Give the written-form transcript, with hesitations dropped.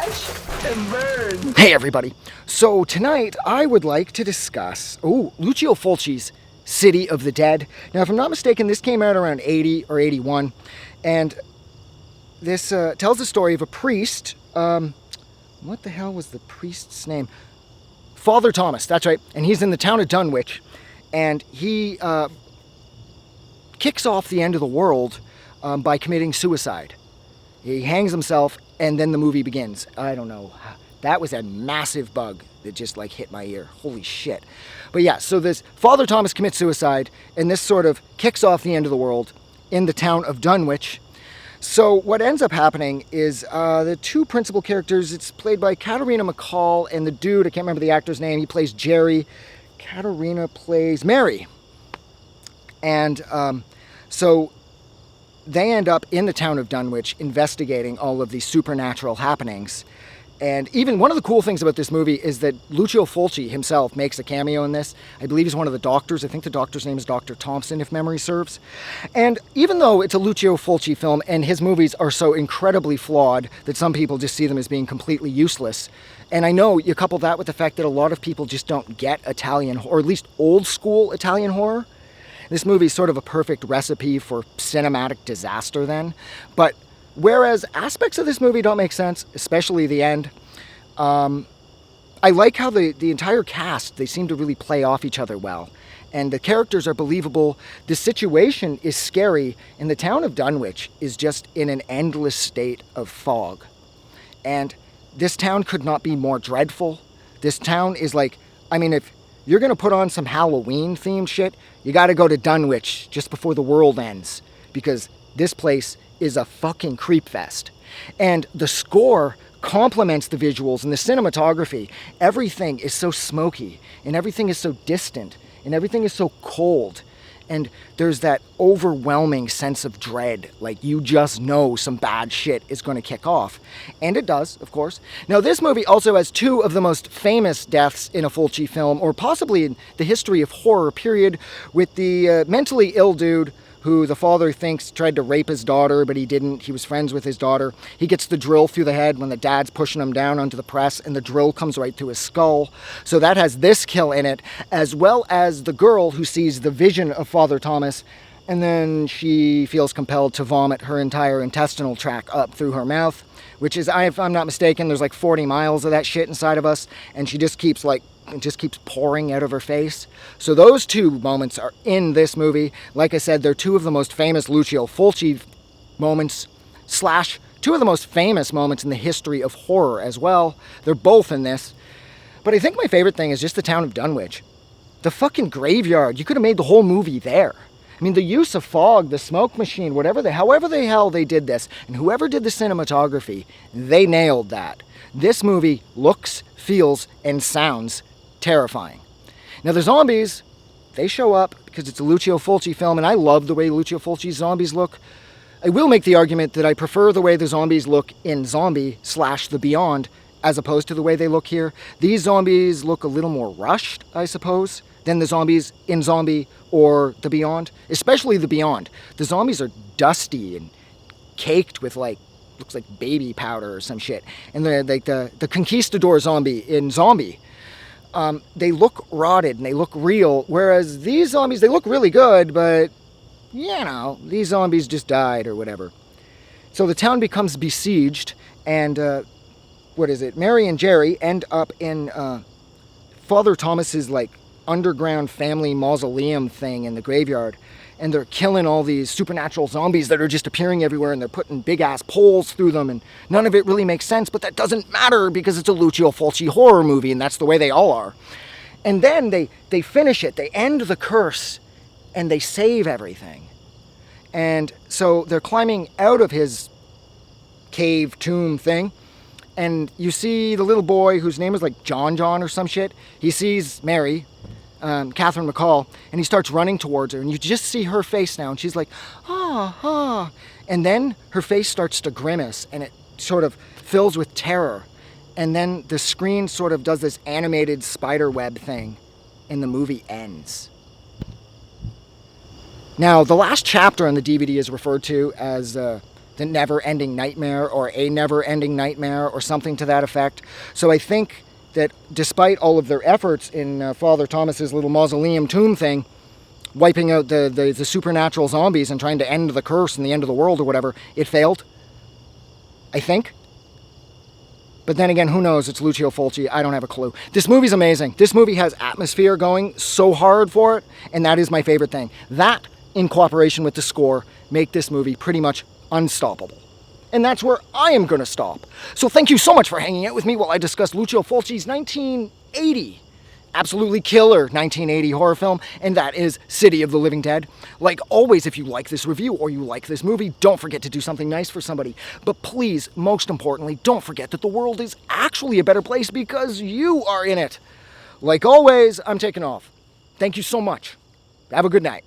Watch and burn. Hey everybody. So tonight I would like to discuss Lucio Fulci's City of the Dead. Now if I'm not mistaken, this came out around 80 or 81, and this tells the story of a priest. What the hell was the priest's name? Father Thomas, that's right. And he's in the town of Dunwich, and he kicks off the end of the world by committing suicide. He hangs himself, and then the movie begins. I don't know. That was a massive bug that just like hit my ear. Holy shit. But yeah, so this Father Thomas commits suicide, and this sort of kicks off the end of the world in the town of Dunwich. So what ends up happening is the two principal characters, it's played by Katarina McCall, and the dude, I can't remember the actor's name, he plays Jerry. Katarina plays Mary. And so they end up in the town of Dunwich investigating all of these supernatural happenings. And even one of the cool things about this movie is that Lucio Fulci himself makes a cameo in this. I believe he's one of the doctors. I think the doctor's name is Dr. Thompson, if memory serves. And even though it's a Lucio Fulci film and his movies are so incredibly flawed that some people just see them as being completely useless, and I know you couple that with the fact that a lot of people just don't get Italian, or at least old school Italian horror, this movie is sort of a perfect recipe for cinematic disaster then. But whereas aspects of this movie don't make sense, especially the end, I like how the entire cast, they seem to really play off each other well. And the characters are believable. The situation is scary, and the town of Dunwich is just in an endless state of fog. And this town could not be more dreadful. This town is like, I mean, if you're going to put on some Halloween-themed shit, you got to go to Dunwich just before the world ends, because this place is a fucking creep fest. And the score complements the visuals and the cinematography. Everything is so smoky, and everything is so distant, and everything is so cold. And there's that overwhelming sense of dread, like you just know some bad shit is going to kick off. And it does, of course. Now, this movie also has two of the most famous deaths in a Fulci film, or possibly in the history of horror, period, with the mentally ill dude who the father thinks tried to rape his daughter, but he didn't. He was friends with his daughter. He gets the drill through the head when the dad's pushing him down onto the press, and the drill comes right through his skull. So that has this kill in it, as well as the girl who sees the vision of Father Thomas, and then she feels compelled to vomit her entire intestinal tract up through her mouth, which is, if I'm not mistaken, there's like 40 miles of that shit inside of us, and she just keeps pouring out of her face. So those two moments are in this movie. Like I said, they're two of the most famous Lucio Fulci moments, / two of the most famous moments in the history of horror as well. They're both in this. But I think my favorite thing is just the town of Dunwich. The fucking graveyard. You could have made the whole movie there. I mean, the use of fog, the smoke machine, however the hell they did this, and whoever did the cinematography, they nailed that. This movie looks, feels, and sounds terrifying. Now the zombies, they show up because it's a Lucio Fulci film, and I love the way Lucio Fulci's zombies look. I will make the argument that I prefer the way the zombies look in Zombie / The Beyond as opposed to the way they look here. These zombies look a little more rushed, I suppose, than the zombies in Zombie or The Beyond, especially The Beyond. The zombies are dusty and caked with looks like baby powder or some shit. And the conquistador zombie in Zombie, they look rotted and they look real, whereas these zombies, they look really good, but, you know, these zombies just died or whatever. So the town becomes besieged, and, Mary and Jerry end up in Father Thomas's, underground family mausoleum thing in the graveyard, and they're killing all these supernatural zombies that are just appearing everywhere, and they're putting big-ass poles through them, and none of it really makes sense, but that doesn't matter because it's a Lucio Fulci horror movie, and that's the way they all are. And then they finish it, they end the curse, and they save everything. And so they're climbing out of his cave tomb thing, and you see the little boy whose name is John or some shit. He sees Mary, Catherine McCall, and he starts running towards her, and you just see her face now, and she's like, and then her face starts to grimace, and it sort of fills with terror, and then the screen sort of does this animated spider web thing, and the movie ends. Now, the last chapter on the DVD is referred to as The Never-Ending Nightmare, or A Never-Ending Nightmare, or something to that effect. So I think that despite all of their efforts in Father Thomas's little mausoleum tomb thing, wiping out the supernatural zombies and trying to end the curse and the end of the world or whatever, it failed. I think. But then again, who knows? It's Lucio Fulci. I don't have a clue. This movie's amazing. This movie has atmosphere going so hard for it, and that is my favorite thing. That, in cooperation with the score, make this movie pretty much unstoppable. And that's where I am going to stop. So thank you so much for hanging out with me while I discuss Lucio Fulci's 1980, absolutely killer 1980 horror film, and that is City of the Living Dead. Like always, if you like this review or you like this movie, don't forget to do something nice for somebody. But please, most importantly, don't forget that the world is actually a better place because you are in it. Like always, I'm taking off. Thank you so much. Have a good night.